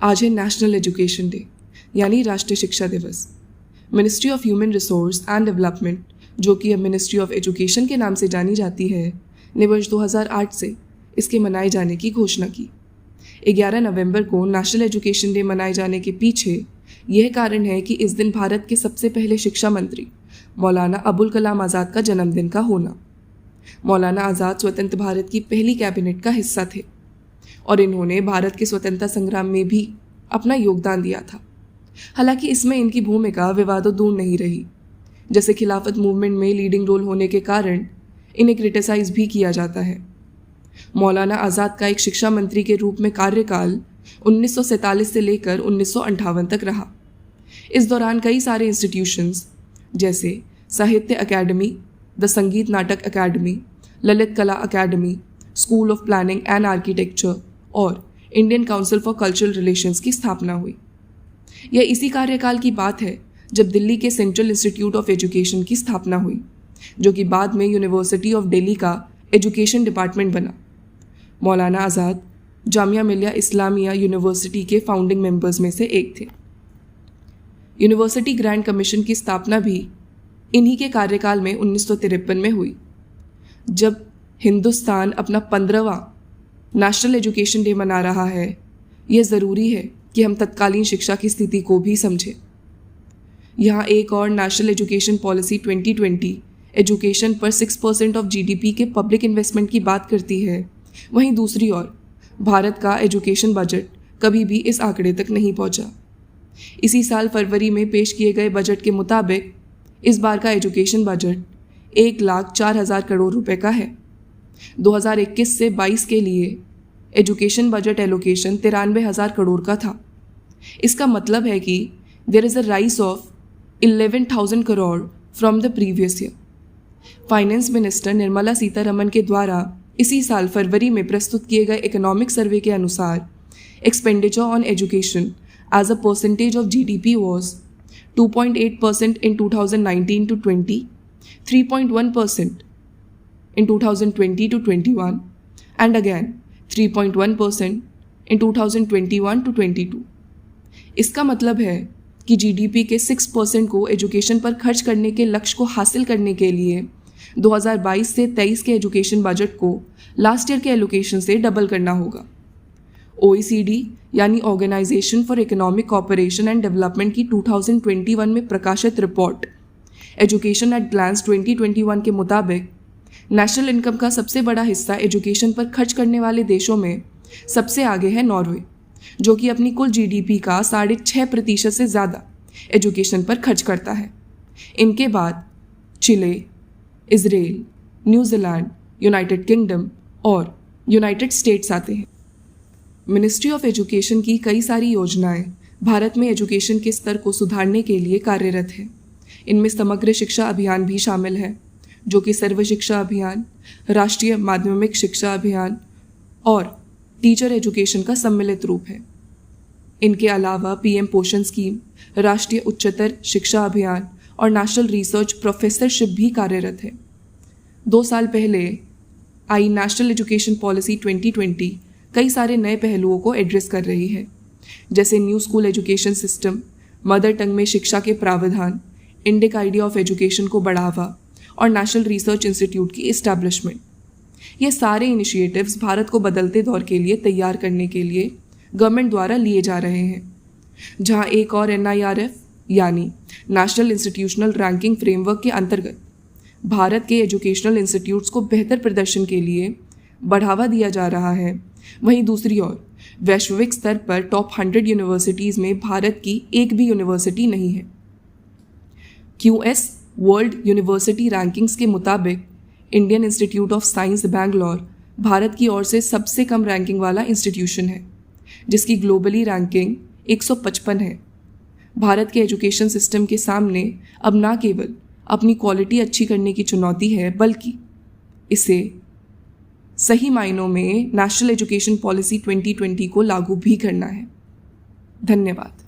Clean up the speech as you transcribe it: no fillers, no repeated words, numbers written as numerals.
आज है national education day यानी राष्ट्रीय शिक्षा दिवस। Ministry of human resource and development, जो कि अब मिनिस्ट्री ऑफ एजुकेशन के नाम से जानी जाती है, ने वर्ष 2008 से इसके मनाए जाने की घोषणा की। 11 नवंबर को नेशनल एजुकेशन डे मनाए जाने के पीछे यह कारण है कि इस दिन भारत के सबसे पहले शिक्षा मंत्री मौलाना अबुल कलाम आज़ाद का जन्मदिन का होना। मौलाना आज़ाद स्वतंत्र भारत की पहली कैबिनेट का हिस्सा थे और इन्होंने भारत के स्वतंत्रता संग्राम में भी अपना योगदान दिया था। हालांकि इसमें इनकी भूमिका विवादों दूर नहीं रही। जैसे खिलाफत मूवमेंट में लीडिंग रोल होने के कारण इन्हें क्रिटिसाइज भी किया जाता है। मौलाना आज़ाद का एक शिक्षा मंत्री के रूप में कार्यकाल 1947 से लेकर 1958 तक रहा। इस दौरान कई सारे इंस्टीट्यूशंस जैसे साहित्य अकेडमी, द संगीत नाटक academy, Lalit Kala academy, school of planning and architecture और Indian council for cultural relations की स्थापना हुई। यह इसी कार्यकाल की बात है जब दिल्ली के सेंट्रल इंस्टीट्यूट ऑफ एजुकेशन की स्थापना हुई, जो कि बाद में यूनिवर्सिटी ऑफ दिल्ली का एजुकेशन डिपार्टमेंट बना। मौलाना आज़ाद जामिया मिलिया इस्लामिया यूनिवर्सिटी के फाउंडिंग मेंबर्स में से एक थे। यूनिवर्सिटी ग्रैंड कमीशन की स्थापना भी इन्हीं के कार्यकाल में 1953 में हुई। जब हिंदुस्तान अपना 15वां नेशनल एजुकेशन डे मना रहा है, यह ज़रूरी है कि हम तत्कालीन शिक्षा की स्थिति को भी समझें। यहाँ एक और नेशनल एजुकेशन पॉलिसी 2020 एजुकेशन पर 6% ऑफ जीडीपी के पब्लिक इन्वेस्टमेंट की बात करती है, वहीं दूसरी ओर भारत का एजुकेशन बजट कभी भी इस आंकड़े तक नहीं पहुँचा। इसी साल फरवरी में पेश किए गए बजट के मुताबिक इस बार का एजुकेशन बजट 1,04,000 करोड़ रुपए का है। 2021 से 22 के लिए एजुकेशन बजट एलोकेशन 93,000 करोड़ का था। इसका मतलब है कि there is a rise of 11,000 crore from the previous year. Finance minister Nirmala Sitharaman के द्वारा इसी साल फरवरी में प्रस्तुत किए गए इकोनॉमिक सर्वे के अनुसार expenditure on education as a percentage of GDP was 2.8% in 2019 to 20, 3.1% in 2020 to 21, and again 3.1% in 2021 to 22। इसका मतलब है कि जीडीपी के 6% को एजुकेशन पर खर्च करने के लक्ष्य को हासिल करने के लिए 2022 से 23 के एजुकेशन बजट को लास्ट ईयर के एलोकेशन से डबल करना होगा। OECD यानी organisation for economic cooperation and development की 2021 में प्रकाशित रिपोर्ट एजुकेशन एट ग्लांस 2021 के मुताबिक नेशनल इनकम का सबसे बड़ा हिस्सा एजुकेशन पर खर्च करने वाले देशों में सबसे आगे है नॉर्वे, जो कि अपनी कुल जीडीपी का 6.5% से ज़्यादा एजुकेशन पर खर्च करता है। इनके बाद चिले, इजराइल, न्यूजीलैंड, यूनाइटेड किंगडम और यूनाइटेड स्टेट्स आते हैं। मिनिस्ट्री ऑफ एजुकेशन की कई सारी योजनाएं भारत में एजुकेशन के स्तर को सुधारने के लिए कार्यरत है। इनमें समग्र शिक्षा अभियान भी शामिल है, जो कि सर्व शिक्षा अभियान, राष्ट्रीय माध्यमिक शिक्षा अभियान और टीचर एजुकेशन का सम्मिलित रूप है। इनके अलावा पीएम पोषण स्कीम, राष्ट्रीय उच्चतर शिक्षा अभियान और नेशनल रिसर्च प्रोफेसरशिप भी कार्यरत है। 2 साल पहले आई नेशनल एजुकेशन पॉलिसी 2020 कई सारे नए पहलुओं को एड्रेस कर रही है, जैसे new school education system, mother tongue में शिक्षा के प्रावधान, इंडिक आइडिया ऑफ एजुकेशन को बढ़ावा और नेशनल रिसर्च इंस्टीट्यूट की इस्टेब्लिशमेंट। ये सारे इनिशिएटिव्स भारत को बदलते दौर के लिए तैयार करने के लिए गवर्नमेंट द्वारा लिए जा रहे हैं, जहां एक और NIRF यानी नेशनल इंस्टीट्यूशनल रैंकिंग फ्रेमवर्क के अंतर्गत भारत के एजुकेशनल इंस्टीट्यूट्स को बेहतर प्रदर्शन के लिए बढ़ावा दिया जा रहा है। वहीं दूसरी ओर वैश्विक स्तर पर टॉप 100 यूनिवर्सिटीज़ में भारत की एक भी यूनिवर्सिटी नहीं है। QS वर्ल्ड यूनिवर्सिटी रैंकिंग्स के मुताबिक Indian institute of science Bangalore Bharat की ओर से सबसे कम रैंकिंग वाला इंस्टीट्यूशन है, जिसकी ग्लोबली रैंकिंग 155 है। भारत के एजुकेशन सिस्टम के सामने अब ना केवल अपनी क्वालिटी अच्छी करने की चुनौती है, बल्कि इसे सही मायनों में नेशनल एजुकेशन पॉलिसी 2020 को लागू भी करना है। धन्यवाद।